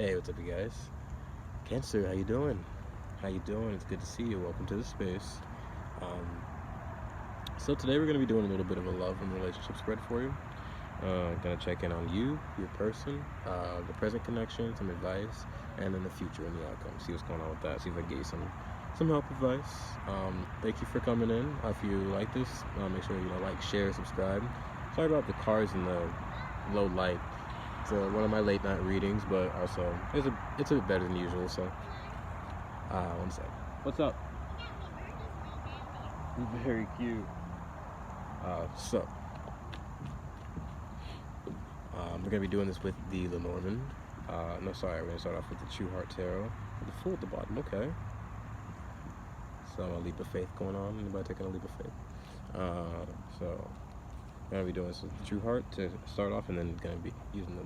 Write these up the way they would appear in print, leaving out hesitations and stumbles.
Hey, what's up, you guys? Cancer, how you doing? How you doing? It's good to see you. Welcome to the space. Um, so today we're going to be doing a little bit of a love and relationship spread for you. Gonna check in on you, your person, the present connection, some advice, and then the future and the outcome. See what's going on with that. See if I can get you some help, advice. Thank you for coming in. If you like this, make sure you like, share, subscribe. Sorry about the cars and the low light. It's one of my late night readings, but also it's a bit better than usual. So, one sec. What's up? Very cute. So. We're going to be doing this with the Lenormand. We're going to start off with the True Heart Tarot. With the Fool at the bottom, okay. So a leap of faith going on. Anybody taking a leap of faith? So we're going to be doing this with the True Heart to start off, and then going to be using the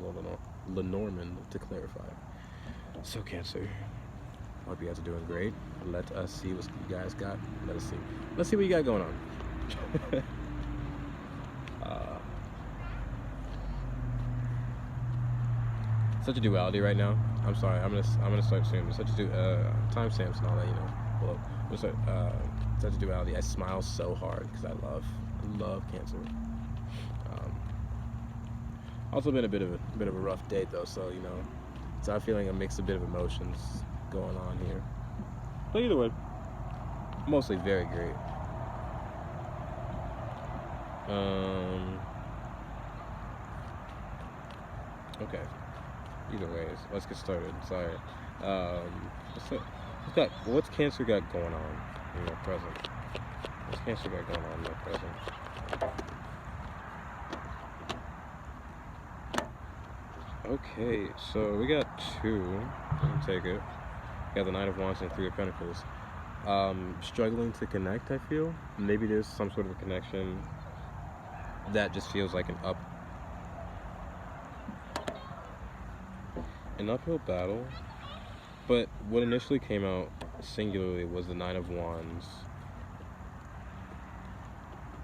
Lenormand to clarify. So Cancer, I hope you guys are doing great. Let us see what you guys got. Let's see what you got going on. Such a duality right now. I'm sorry. I'm gonna start soon. Such a timestamps and all that, Below. Such a duality. I smile so hard because I love Cancer. Also been a bit of a rough day though, so so I'm feeling a mix of bit of emotions going on here. But either way, mostly very great. Okay. Either ways, let's get started. Sorry. What's Cancer got going on in their present? What's Cancer got going on in their present? Okay, so we got two. I'll take it. We got the Knight of Wands and Three of Pentacles. Struggling to connect, I feel. Maybe there's some sort of a connection that just feels like an uphill battle, but what initially came out singularly was the Nine of Wands.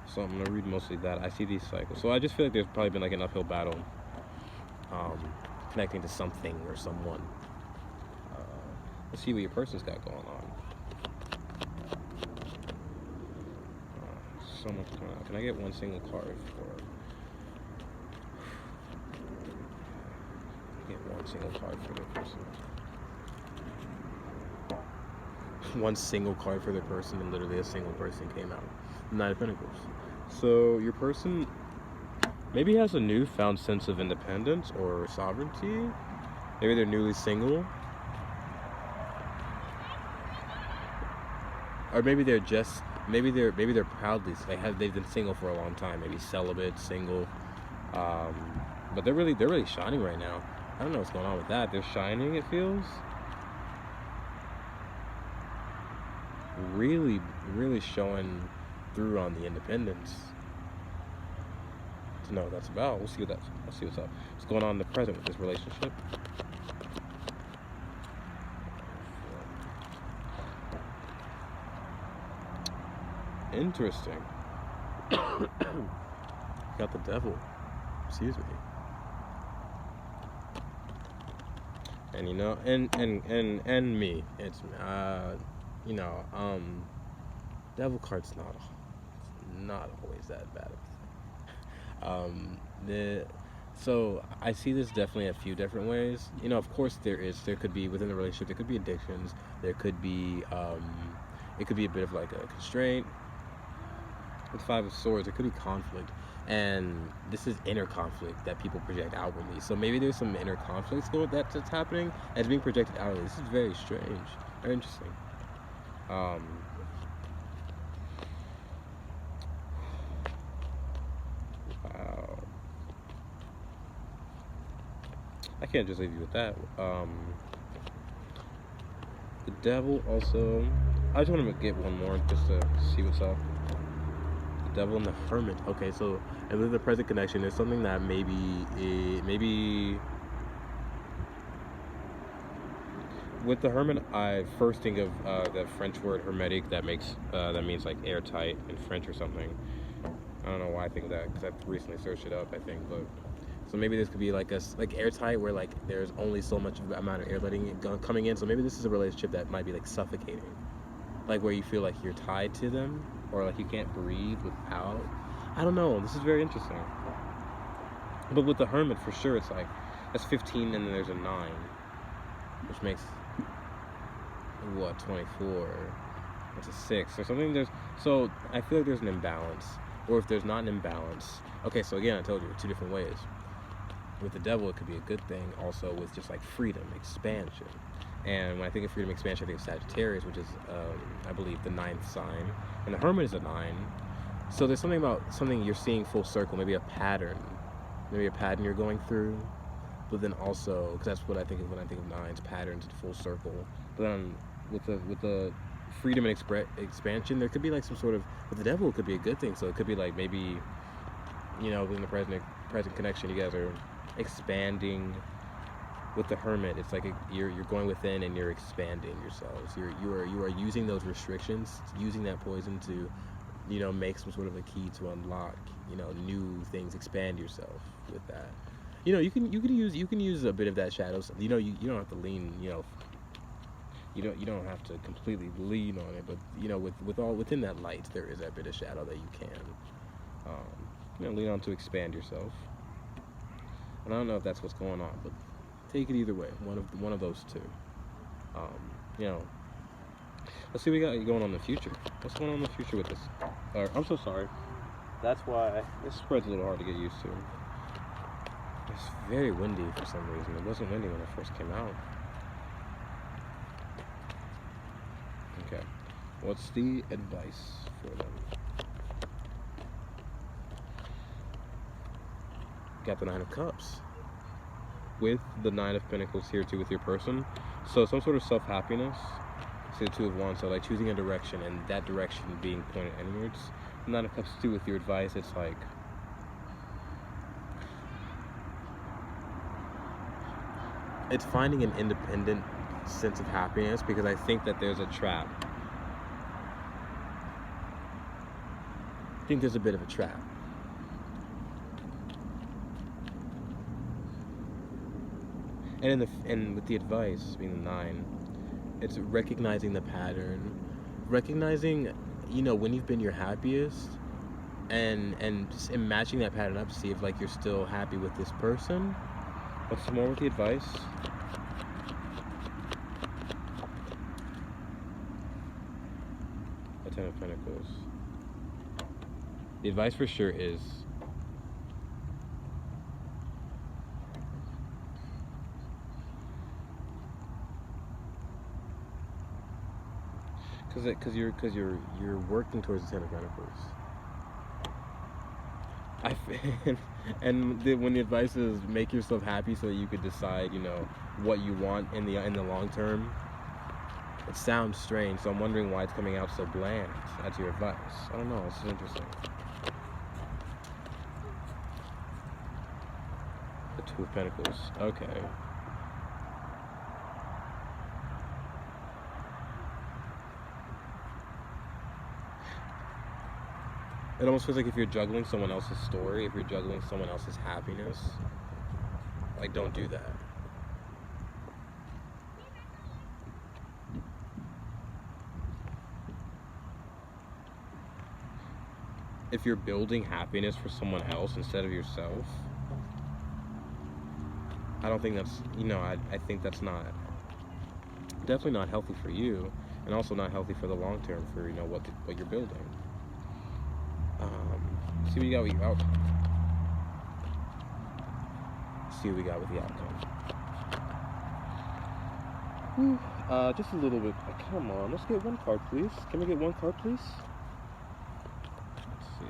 So I'm gonna read mostly that. I see these cycles, so I just feel like there's probably been like an uphill battle, connecting to something or someone. Let's see what your person's got going on. So much going on. Can I get one single card for? One single card for their person. One single card for their person, and literally a single person came out. Nine of Pentacles. So your person maybe has a newfound sense of independence or sovereignty. Maybe they're newly single, or maybe they're proudly they've been single for a long time. Maybe celibate, single, but they're really shining right now. I don't know what's going on with that. They're shining, it feels. Really showing through on the independence. To know what that's about. Let's see what's up. What's going on in the present with this relationship. Interesting. Got the Devil. Excuse me. And and me, it's Devil card's not always that bad. So I see this definitely a few different ways. Of course there could be within the relationship, there could be addictions, there could be it could be a bit of like a constraint. With Five of Swords, there could be conflict. And this is inner conflict that people project outwardly. So maybe there's some inner conflicts that's happening as being projected outwardly. This is very strange, very interesting. Wow. I can't just leave you with that. The Devil also. I just want to get one more just to see what's up. Devil and the Hermit. Okay, so and with the present connection, there's something that maybe with the Hermit, I first think of the French word hermetic that means like airtight in French or something. I don't know why I think of that because I've recently searched it up, I think, but So maybe this could be like like airtight, where like there's only so much of the amount of air coming in. So maybe this is a relationship that might be like suffocating, like where you feel like you're tied to them, or like you can't breathe without. I don't know. This is very interesting. But with the Hermit, for sure, it's like that's 15, and then there's a 9, which makes what, 24. That's a 6 or something. So I feel like there's an imbalance, or if there's not an imbalance. Okay, so again, I told you 2 different ways. With the Devil, it could be a good thing. Also, with just like freedom, expansion. And when I think of freedom, expansion, I think of Sagittarius, which is, I believe, the 9th sign. And the Hermit is a 9. So there's something about something you're seeing full circle, maybe a pattern. Maybe a pattern you're going through. But then also, because that's what I think of when I think of 9s, patterns, full circle. But then with the freedom and expansion, there could be like some sort of, with the Devil, it could be a good thing. So it could be like maybe, you know, in the present connection, you guys are expanding. With the Hermit, it's like you're going within and you're expanding yourselves. You are using those restrictions, using that poison to, you know, make some sort of a key to unlock, you know, new things, expand yourself with that. You know, you can use a bit of that shadows. You know, you don't have to lean, you know, you don't have to completely lean on it, but you know, within that light, there is that bit of shadow that you can, you know, lean on to expand yourself. And I don't know if that's what's going on, but take it either way. One of those two. You know, let's see what we got going on in the future. What's going on in the future with this? I'm so sorry. That's why this spread's a little hard to get used to. It's very windy for some reason. It wasn't windy when it first came out. Okay. What's the advice for them? Got the 9 of Cups. With the 9 of Pentacles here too with your person. So some sort of self-happiness. See the 2 of Wands, so like choosing a direction and that direction being pointed inwards. The 9 of Cups too with your advice, it's like it's finding an independent sense of happiness, because I think that there's a trap. I think there's a bit of a trap. And with the advice being the 9, it's recognizing the pattern, recognizing, you know, when you've been your happiest, and matching that pattern up to see if like you're still happy with this person. What's more with the advice? A 10 of Pentacles. The advice for sure is because you're working towards the 10 of Pentacles. When the advice is make yourself happy so that you could decide, you know, what you want in the long term. It sounds strange, so I'm wondering why it's coming out so bland as your advice. I don't know. It's interesting. The 2 of Pentacles. Okay. It almost feels like if you're juggling someone else's story, if you're juggling someone else's happiness, like, don't do that. If you're building happiness for someone else instead of yourself, I don't think that's, you know, I think that's definitely not healthy for you, and also not healthy for the long term for, you know, what you're building. See what you got with your outcome. See what we got with the outcome. Just a little bit. Come on, let's get one card, please. Can we get one card, please? Let's see.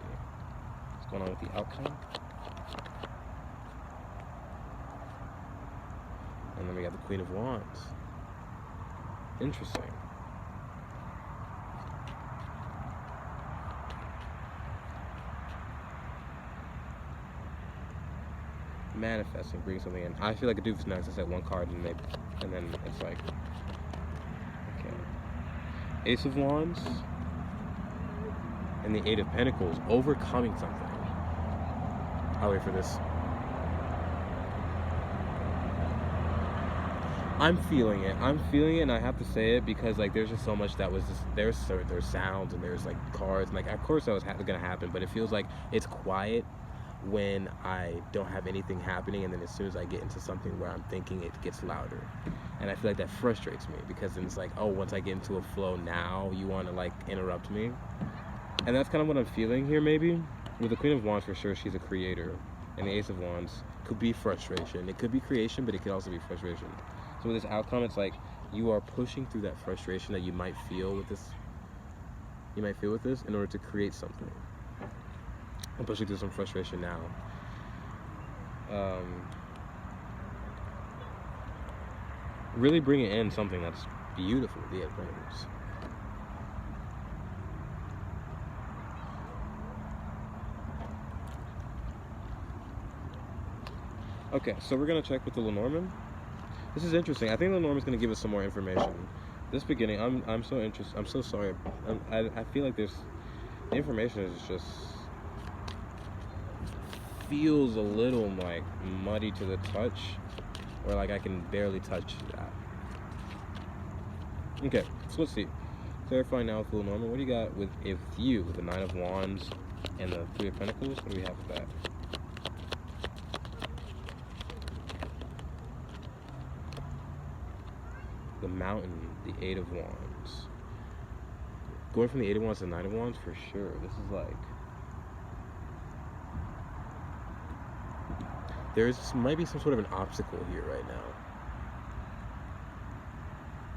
What's going on with the outcome? And then we got the Queen of Wands. Interesting. Manifesting, bring something in. I feel like a doofus next. I said one card and then it's like, okay. Ace of Wands and the 8 of Pentacles, overcoming something. I'll wait for this. I'm feeling it. I'm feeling it, and I have to say it because like there's just so much that was just there's sounds and there's like cars and like of course that was gonna happen, but it feels like it's quiet when I don't have anything happening, and then as soon as I get into something where I'm thinking, it gets louder, and I feel like that frustrates me because then it's like, oh, once I get into a flow, now you want to like interrupt me, and that's kind of what I'm feeling here. Maybe with the Queen of Wands, for sure, she's a creator, and the Ace of Wands could be frustration. It could be creation, but it could also be frustration. So with this outcome, it's like you are pushing through that frustration that you might feel with this. You might feel with this in order to create something. I'm pushing through some frustration now. Really bringing in something that's beautiful, the Eight of Pentacles. Okay, so we're gonna check with the Lenormand. This is interesting. I think Lenormand's gonna give us some more information. This beginning, I'm so interested. I'm so sorry. I feel like the information is just feels a little like muddy to the touch, or like I can barely touch that. Okay, so let's see. Clarify now with Lenormand. What do you got with you with the Nine of Wands and the Three of Pentacles? What do we have with that? The Mountain, the Eight of Wands. Going from the Eight of Wands to the Nine of Wands, for sure. This is like might be some sort of an obstacle here right now.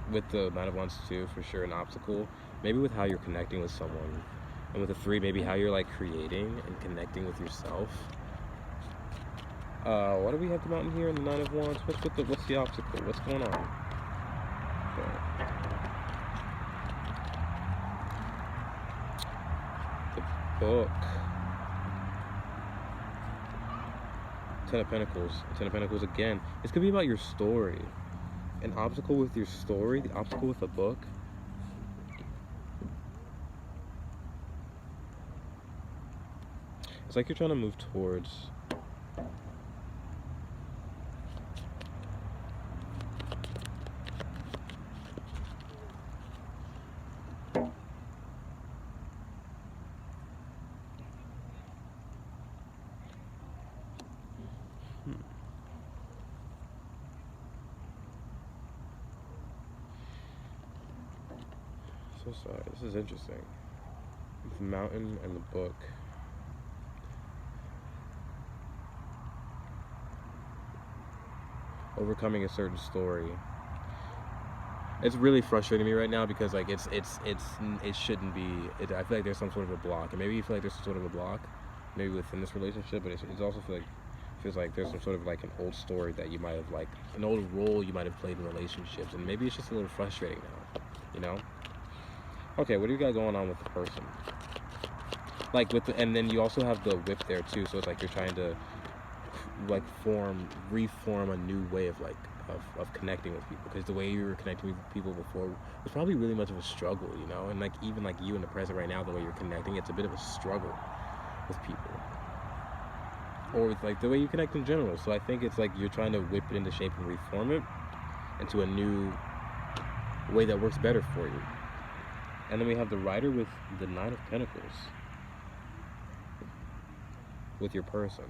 With the Nine of Wands too, for sure, an obstacle. Maybe with how you're connecting with someone. And with the Three, maybe how you're like creating and connecting with yourself. What do we have the Mountain here in the Nine of Wands? What's the obstacle? What's going on? Okay. The Book. Ten of Pentacles. Ten of Pentacles again. This could be about your story. An obstacle with your story. The obstacle with the book. It's like you're trying to move towards so sorry, this is interesting. The Mountain and the Book. Overcoming a certain story. It's really frustrating me right now because like it shouldn't be. I feel like there's some sort of a block, and maybe you feel like there's some sort of a block, maybe within this relationship, but it's also feels like there's some sort of like an old story that you might have like an old role you might have played in relationships, and maybe it's just a little frustrating now, you know. Okay, what do you got going on with the person? Like and then you also have the Whip there too, so it's like you're trying to like reform a new way of like of connecting with people, because the way you were connecting with people before was probably really much of a struggle, you know. And like even like you in the present right now, the way you're connecting, it's a bit of a struggle with people, or with like the way you connect in general. So I think it's like you're trying to whip it into shape and reform it into a new way that works better for you. And then we have the Rider with the Nine of Pentacles with your person.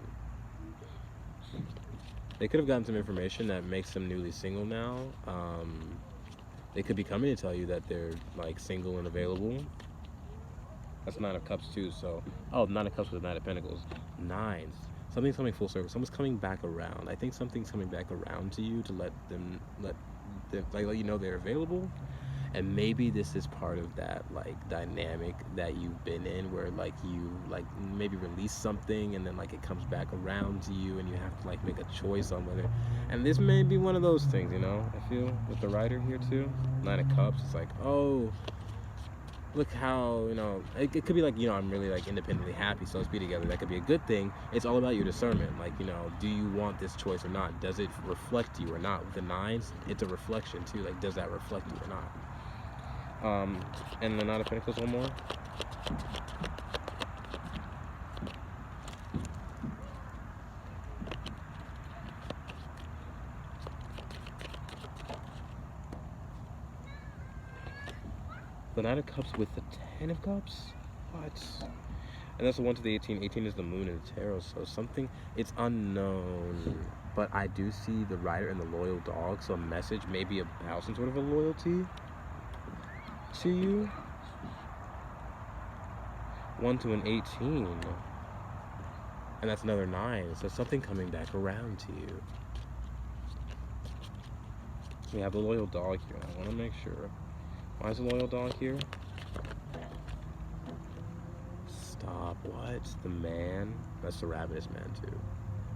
They could have gotten some information that makes them newly single now. They could be coming to tell you that they're like single and available. That's Nine of Cups too. So, Nine of Cups with Nine of Pentacles. Nines. Something's coming full circle. Someone's coming back around. I think something's coming back around to you to let you know they're available. And maybe this is part of that like dynamic that you've been in, where like you like maybe release something and then like it comes back around to you, and you have to like make a choice on whether. And this may be one of those things, you know. I feel with the Rider here too, Nine of Cups. It's like, oh, look how, you know, it could be like, you know, I'm really like independently happy, so let's be together. That could be a good thing. It's all about your discernment. Like, you know, do you want this choice or not? Does it reflect you or not? With the Nines, it's a reflection too. Like, does that reflect you or not? And the Nine of Pentacles, one more. The Nine of Cups with the Ten of Cups? What? And that's the 1 to the 18. 18 is the moon in the tarot, so something, it's unknown. But I do see the rider and the loyal dog, so a message maybe about some sort of a loyalty to you. 1 to an 18. And that's another 9, so something coming back around to you. We have the loyal dog here. I want to make sure. Why is the loyal dog here? Stop. What? The man? That's the ravenous man too.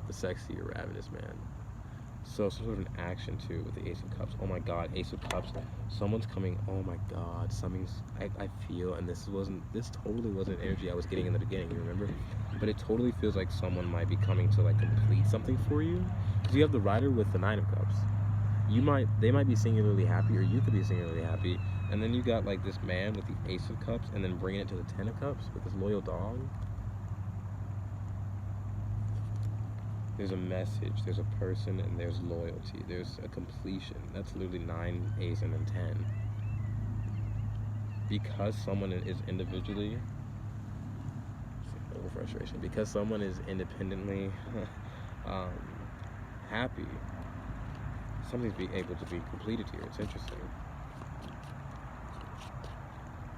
The sexy or ravenous man. So some sort of an action too with the Ace of Cups. Oh my God, Ace of Cups. Someone's coming. Oh my God, something's. I feel, and this totally wasn't energy I was getting in the beginning. You remember? But it totally feels like someone might be coming to like complete something for you. Because you have the rider with the Nine of Cups. They might be singularly happy, or you could be singularly happy. And then you got like this man with the Ace of Cups, and then bringing it to the Ten of Cups with this loyal dog. There's a message, there's a person, and there's loyalty. There's a completion. That's literally 9, Ace, and then 10. Because someone is individually, a little frustration. Because someone is independently happy, something's being able to be completed here. It's interesting.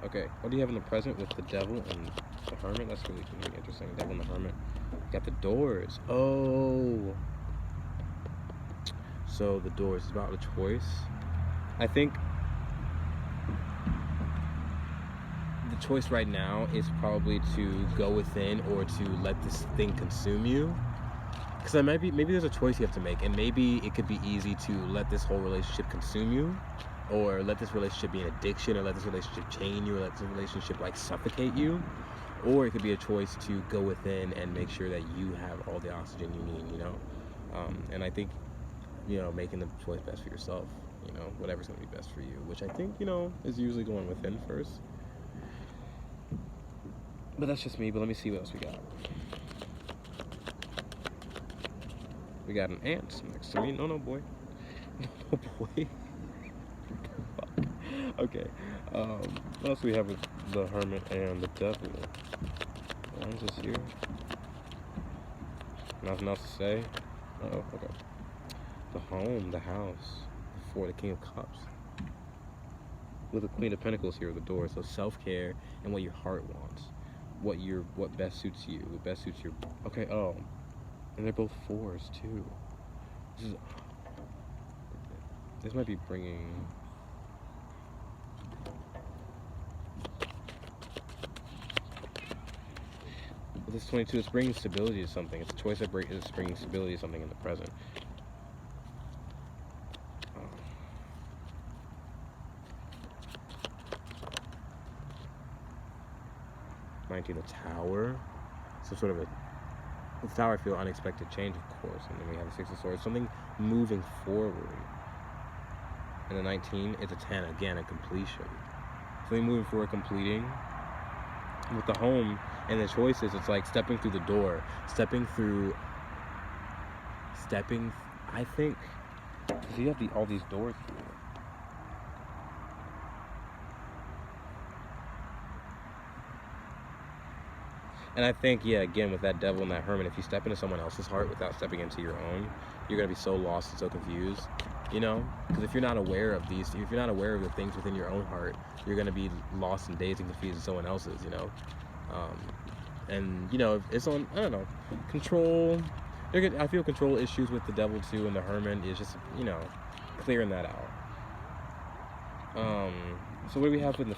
Okay, what do you have in the present with the Devil and the Hermit? That's really interesting. Devil and the Hermit. You got the doors. Oh. So the doors is about a choice. I think the choice right now is probably to go within or to let this thing consume you. Because maybe there's a choice you have to make, and maybe it could be easy to let this whole relationship consume you, or let this relationship be an addiction, or let this relationship chain you, or let this relationship like suffocate you. Or it could be a choice to go within and make sure that you have all the oxygen you need, you know? And I think, you know, making the choice best for yourself, you know, whatever's going to be best for you, which I think, you know, is usually going within first. But that's just me, but let me see what else we got. We got an ant next to me. No, boy. No, boy. Okay. What else do we have with the Hermit and the Devil? Why is this here? Nothing else to say? Oh, okay. The home, the house, the King of Cups. With the Queen of Pentacles here at the door. So self-care and what your heart wants. What best suits you. What best suits your... Okay, oh. And they're both 4s, too. This might be bringing... This 22 is bringing stability to something. It's a choice that is bringing stability to something in the present. 19, the Tower. Some sort of the Tower, I feel unexpected change, of course. And then we have the 6 of Swords. Something moving forward. And the 19, it's a 10. Again, a completion. Something moving forward, completing. With the home and the choices, it's like stepping through the door, I think, because you have all these doors here. And I think, yeah, again, with that Devil and that Hermit, if you step into someone else's heart without stepping into your own, you're going to be so lost and so confused, you know? Because if you're not aware of if you're not aware of the things within your own heart, you're going to be lost and dazed and confused in someone else's, you know? And, you know, it's on, I don't know, control. I feel control issues with the Devil, too, and the Hermit is just, you know, clearing that out. So what do we have with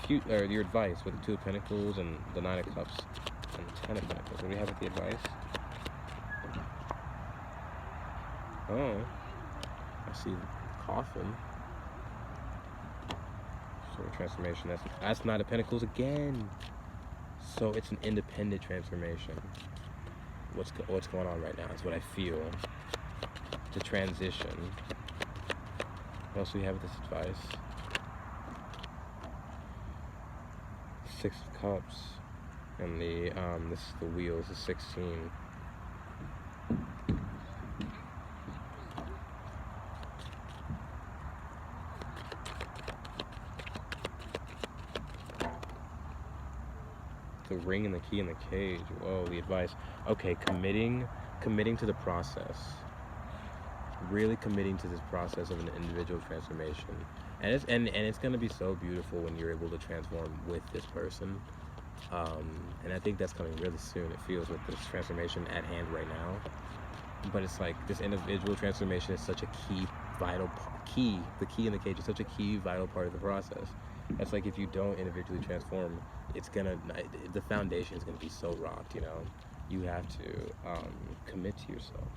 your advice with the 2 of Pentacles and the 9 of Cups? And the 10 of Pentacles. What do we have with the advice? Oh, I see coffin. Sort of transformation. That's 9 of Pentacles again. So it's an independent transformation. What's going on right now is what I feel. To transition. What else do we have with this advice? 6 of Cups. And this is the wheels, the 16. the ring and the key and the cage. Whoa, the advice. Okay, committing to the process. Really committing to this process of an individual transformation. And it's gonna be so beautiful when you're able to transform with this person. And I think that's coming really soon. It feels with this transformation at hand right now. But it's like this individual transformation is such a key, vital key. The key in the cage is such a key, vital part of the process. It's like if you don't individually transform, the foundation is gonna be so rocked. You know, you have to commit to yourself.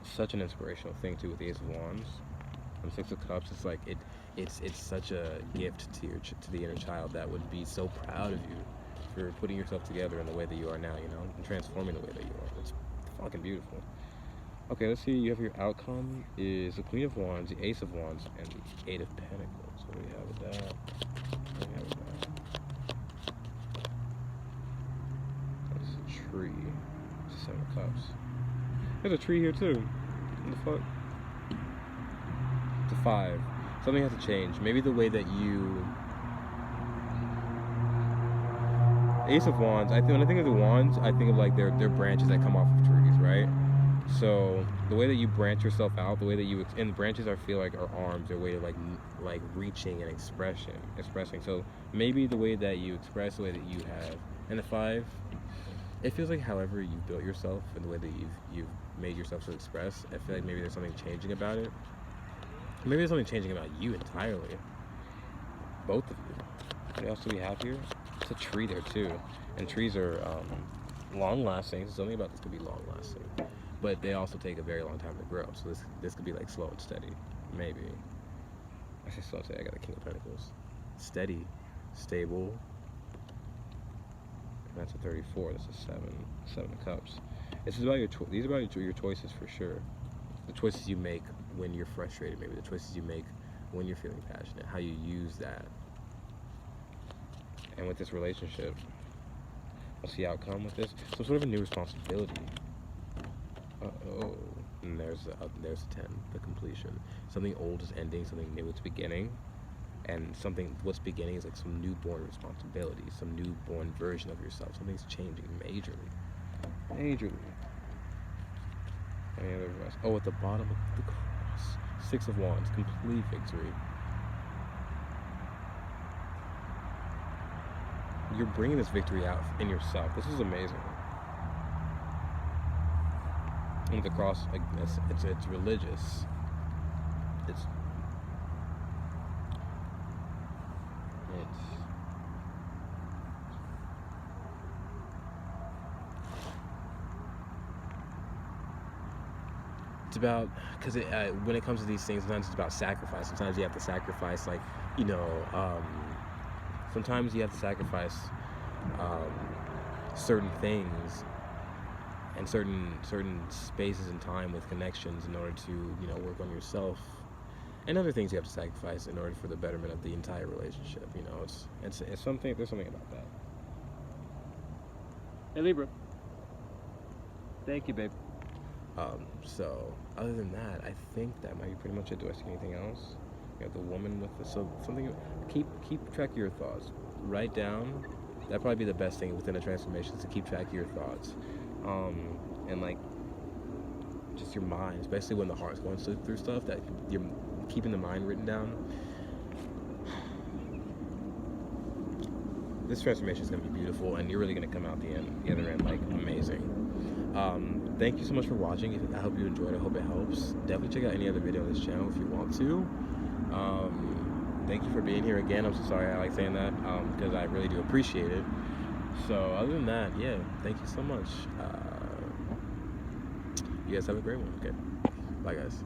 Such an inspirational thing too with the Ace of Wands and Six of Cups. It's like it's such a gift to the inner child that would be so proud of you for putting yourself together in the way that you are now, you know, and transforming the way that you are. It's fucking beautiful. Okay, let's see. You have your outcome is the Queen of Wands, the Ace of Wands, and the Eight of Pentacles. What do we have with that? What do we have with that? That's a tree. It's a Seven of Cups. There's a tree here too. What the fuck? It's a 5. Something has to change. Maybe the way that you... Ace of Wands, when I think of the wands, I think of like their branches that come off of trees, right? So the way that you branch yourself out, the way that you... And the branches I feel like are arms, they're a way of like reaching and expressing. So maybe the way that you express, the way that you have. And the 5, it feels like however you built yourself and the way that you've made yourself to express, I feel like maybe there's something changing about it. Maybe there's something changing about you entirely. Both of you. What else do we have here? It's a tree there too. And trees are long lasting. Something about this could be long lasting. But they also take a very long time to grow. So this could be like slow and steady. Maybe. I say slow and steady. I got the King of Pentacles. Steady. Stable. And that's a 34. That's a 7 of Cups. This is about these are about your choices for sure. The choices you make when you're frustrated, maybe the choices you make when you're feeling passionate, how you use that. And with this relationship, what's the outcome with this? Some sort of a new responsibility. Uh-oh. And there's a 10, the completion. Something old is ending, something new is beginning. And what's beginning is like some newborn responsibility, some newborn version of yourself. Something's changing majorly. Any other rest? Oh, at the bottom of the cross, 6 of Wands, complete victory. You're bringing this victory out in yourself. This is amazing. And the cross, it's religious. It's about, because when it comes to these things, sometimes it's about sacrifice. Sometimes you have to sacrifice, like, you know, sometimes you have to sacrifice certain things and certain spaces and time with connections in order to, you know, work on yourself, and other things you have to sacrifice in order for the betterment of the entire relationship. You know, it's something. There's something about that. Hey Libra. Thank you, babe. So other than that, I think that might be pretty much it. Do I see anything else? You have the woman with the something. Keep track of your thoughts. Write down. That'd probably be the best thing within a transformation, is to keep track of your thoughts. And like just your mind, especially when the heart's going through stuff, that you're keeping the mind written down. This transformation is going to be beautiful, and you're really going to come out the other end like amazing. Thank you so much for watching. I hope you enjoyed. I hope it helps. Definitely check out any other video on this channel if you want to. Thank you for being here again. I'm so sorry I like saying that, because I really do appreciate it. So other than that, yeah, thank you so much. You guys have a great one. Okay, bye guys.